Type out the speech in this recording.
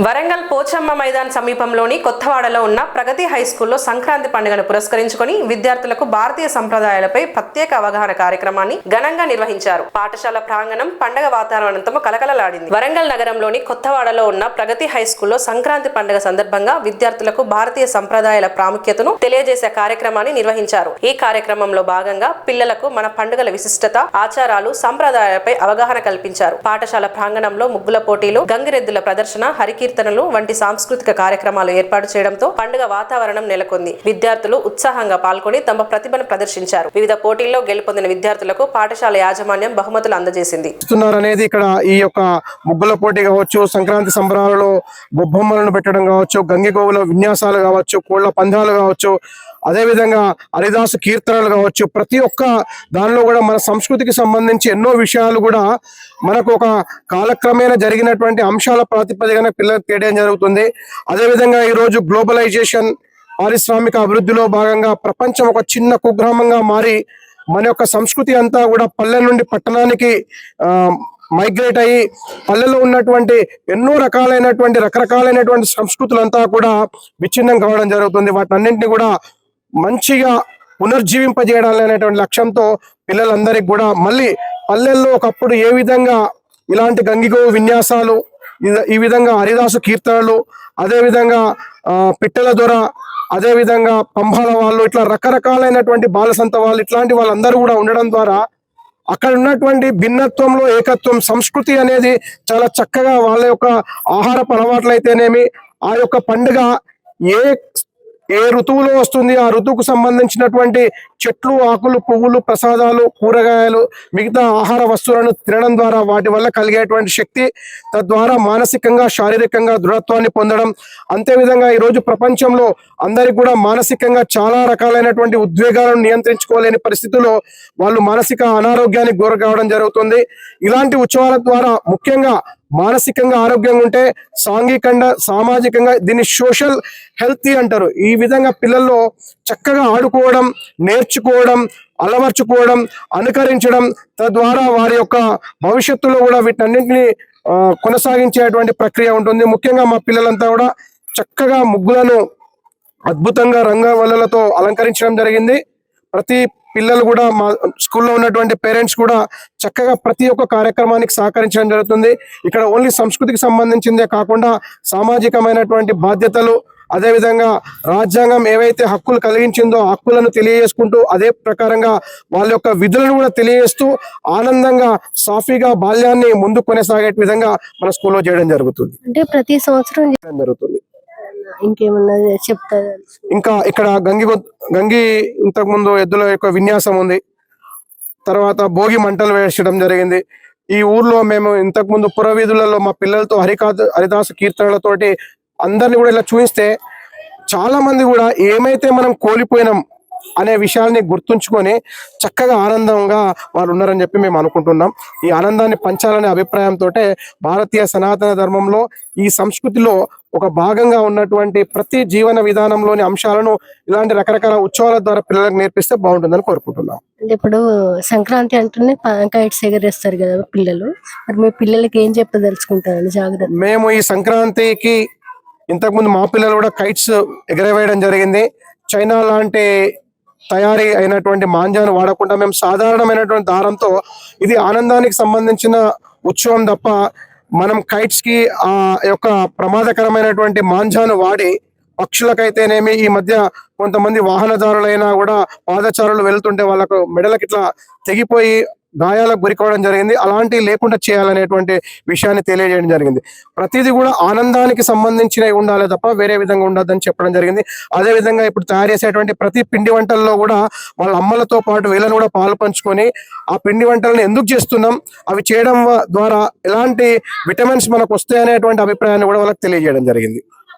వరంగల్ పోచమ్మ మైదాన్ సమీపంలోని కొత్తవాడలో ఉన్న ప్రగతి హై స్కూల్లో సంక్రాంతి పండుగను పురస్కరించుకొని విద్యార్థులకు భారతీయ సంప్రదాయాలపై ప్రత్యేక అవగాహన కార్యక్రమాన్ని ఘనంగా నిర్వహించారు. పాఠశాల ప్రాంగణం పండుగ వాతావరణంతో కలకలలాడింది. వరంగల్ నగరంలోని కొత్తవాడలో ఉన్న ప్రగతి హై స్కూల్లో సంక్రాంతి పండుగ సందర్భంగా విద్యార్థులకు భారతీయ సంప్రదాయాల ప్రాముఖ్యతను తెలియజేసే కార్యక్రమాన్ని నిర్వహించారు. ఈ కార్యక్రమంలో భాగంగా పిల్లలకు మన పండుగల విశిష్టత, ఆచారాలు, సంప్రదాయాలపై అవగాహన కల్పించారు. పాఠశాల ప్రాంగణంలో ముగ్గుల పోటీలు, గంగిరెద్దుల ప్రదర్శన, కీర్తనలు వంటి సాంస్కృతిక కార్యక్రమాలు ఏర్పాటు చేయడంతో పండుగ వాతావరణం నెలకొంది. విద్యార్థులు ఉత్సాహంగా పాల్గొని తమ ప్రతిభను ప్రదర్శించారు. వివిధ పోటీల్లో గెలుపొందిన విద్యార్థులకు పాఠశాల యాజమాన్యం బహుమతులు అందజేసింది. అనేది ఇక్కడ ఈ యొక్క ముగ్గుల పోటీ కావచ్చు, సంక్రాంతి సంబరాలలో గొబ్బొమ్మలను పెట్టడం కావచ్చు, గంగిగోవుల విన్యాసాలు కావచ్చు, కోళ్ల పందాలు కావచ్చు, అదేవిధంగా హరిదాసు కీర్తనలు కావచ్చు, ప్రతి ఒక్క దానిలో కూడా మన సంస్కృతికి సంబంధించి ఎన్నో విషయాలు కూడా మనకు ఒక కాలక్రమేణా జరిగినటువంటి అంశాల ప్రాతిపదికన పిల్లలకు తెలియడం జరుగుతుంది. అదేవిధంగా ఈరోజు గ్లోబలైజేషన్, పారిశ్రామిక అభివృద్ధిలో భాగంగా ప్రపంచం ఒక చిన్న కుగ్రామంగా మారి మన యొక్క సంస్కృతి అంతా కూడా పల్లె నుండి పట్టణానికి మైగ్రేట్ అయ్యి పల్లెలో ఉన్నటువంటి ఎన్నో రకరకాలైనటువంటి సంస్కృతులంతా కూడా విచ్ఛిన్నం కావడం జరుగుతుంది. వాటన్నింటినీ కూడా మంచిగా పునర్జీవింపజేయాలనేటువంటి లక్ష్యంతో పిల్లలందరికీ కూడా మళ్ళీ పల్లెల్లో ఒకప్పుడు ఏ విధంగా ఇలాంటి గంగిగోవు విన్యాసాలు, ఈ విధంగా హరిదాసు కీర్తనలు, అదేవిధంగా పిట్టల దొర, అదేవిధంగా పంబాల వాళ్ళు, ఇట్లా రకరకాలైనటువంటి బాలసంత వాళ్ళు, ఇట్లాంటి వాళ్ళందరూ కూడా ఉండడం ద్వారా అక్కడ ఉన్నటువంటి భిన్నత్వంలో ఏకత్వం, సంస్కృతి అనేది చాలా చక్కగా వాళ్ళ యొక్క ఆహారపు అలవాట్లు అయితేనేమి, ఆ యొక్క పండుగ ఏ ఋతువులో వస్తుంది, ఆ ఋతువుకు సంబంధించినటువంటి చెట్లు, ఆకులు, పువ్వులు, ప్రసాదాలు, కూరగాయలు, మిగతా ఆహార వస్తువులను తినడం ద్వారా వాటి వల్ల కలిగేటువంటి శక్తి, తద్వారా మానసికంగా శారీరకంగా దృఢత్వాన్ని పొందడం. అంతేవిధంగా ఈరోజు ప్రపంచంలో అందరికి కూడా మానసికంగా చాలా రకాలైనటువంటి ఉద్వేగాలను నియంత్రించుకోలేని పరిస్థితుల్లో వాళ్ళు మానసిక అనారోగ్యానికి గురి కావడం జరుగుతుంది. ఇలాంటి ఉత్సవాల ద్వారా ముఖ్యంగా మానసికంగా ఆరోగ్యంగా ఉంటే సాంఘికంగా, సామాజికంగా దీన్ని సోషల్ హెల్త్ అంటారు. ఈ విధంగా పిల్లల్లో చక్కగా ఆడుకోవడం, నేర్చుకోవడం, అలవర్చుకోవడం, అనుకరించడం, తద్వారా వారి యొక్క భవిష్యత్తులో కూడా వీటన్నింటినీ కొనసాగించేటువంటి ప్రక్రియ ఉంటుంది. ముఖ్యంగా మా పిల్లలంతా కూడా చక్కగా ముగ్గులను అద్భుతంగా రంగవల్లులతో అలంకరించడం జరిగింది. ప్రతి పిల్లలు కూడా, మా స్కూల్లో ఉన్నటువంటి పేరెంట్స్ కూడా చక్కగా ప్రతి ఒక్క కార్యక్రమానికి సహకరించడం జరుగుతుంది. ఇక్కడ ఓన్లీ సంస్కృతికి సంబంధించిందే కాకుండా సామాజికమైనటువంటి బాధ్యతలు, అదేవిధంగా రాజ్యాంగం ఏవైతే హక్కులు కలిగించిందో హక్కులను తెలియజేసుకుంటూ అదే ప్రకారంగా వాళ్ళ యొక్క విధులను కూడా తెలియజేస్తూ ఆనందంగా సాఫీగా బాల్యాన్ని ముందు కొనసాగే విధంగా మన స్కూల్లో చేయడం జరుగుతుంది. అంటే ప్రతి సంవత్సరం జరుగుతుంది. ఇంకేమన్నా చెప్తారు? ఇంకా ఇక్కడ గంగి ఇంతకు ముందు ఎద్దుల యొక్క విన్యాసం ఉంది. తర్వాత భోగి మంటలు వేసడం జరిగింది. ఈ ఊర్లో మేము ఇంతకు ముందు పురవీధులలో మా పిల్లలతో హరిదాసు కీర్తనలతోటి అందరిని కూడా ఇలా చూపిస్తే చాలా మంది కూడా ఏమైతే మనం కోల్పోయినాం అనే విషయాల్ని గుర్తుంచుకొని చక్కగా ఆనందంగా వాళ్ళు ఉన్నారని చెప్పి మేము అనుకుంటున్నాం. ఈ ఆనందాన్ని పంచాలనే అభిప్రాయంతో భారతీయ సనాతన ధర్మంలో ఈ సంస్కృతిలో ఒక భాగంగా ఉన్నటువంటి ప్రతి జీవన విధానంలోని అంశాలను ఇలాంటి రకరకాల ఉత్సవాల ద్వారా పిల్లలకు నేర్పిస్తే బాగుంటుందని కోరుకుంటున్నాం. అంటే ఇప్పుడు సంక్రాంతి అంటూనే కైట్స్ ఎగరేస్తారు కదా పిల్లలు, మరి మీ పిల్లలకి ఏం చెప్పదలుచుకుంటారు జాగ్రత్త? మేము ఈ సంక్రాంతికి ఇంతకుముందు మా పిల్లలు కూడా కైట్స్ ఎగరవేయడం జరిగింది. చైనా లాంటి తయారీ అయినటువంటి మాంజాను వాడకుండా మేము సాధారణమైనటువంటి దారంతో, ఇది ఆనందానికి సంబంధించిన ఉత్సవం తప్ప మనం కైట్స్ కి ఆ యొక్క ప్రమాదకరమైనటువంటి మాంజాను వాడి పక్షులకైతేనేమి, ఈ మధ్య కొంతమంది వాహనదారులైనా కూడా పాదచారులు వెళ్తుంటే వాళ్ళకు మెడలకు ఇట్లా తెగిపోయి గాయాలకు గురికోవడం జరిగింది. అలాంటివి లేకుండా చేయాలనేటువంటి విషయాన్ని తెలియజేయడం జరిగింది. ప్రతిదీ కూడా ఆనందానికి సంబంధించినవి ఉండాలి తప్ప వేరే విధంగా ఉండదని చెప్పడం జరిగింది. అదేవిధంగా ఇప్పుడు తయారు చేసేటువంటి ప్రతి పిండి వంటల్లో కూడా వాళ్ళ అమ్మలతో పాటు వీళ్ళని కూడా పాలు పంచుకొని ఆ పిండి వంటలను ఎందుకు చేస్తున్నాం, అవి చేయడం ద్వారా ఎలాంటి విటమిన్స్ మనకు వస్తాయనేటువంటి అభిప్రాయాన్ని కూడా వాళ్ళకి తెలియజేయడం జరిగింది.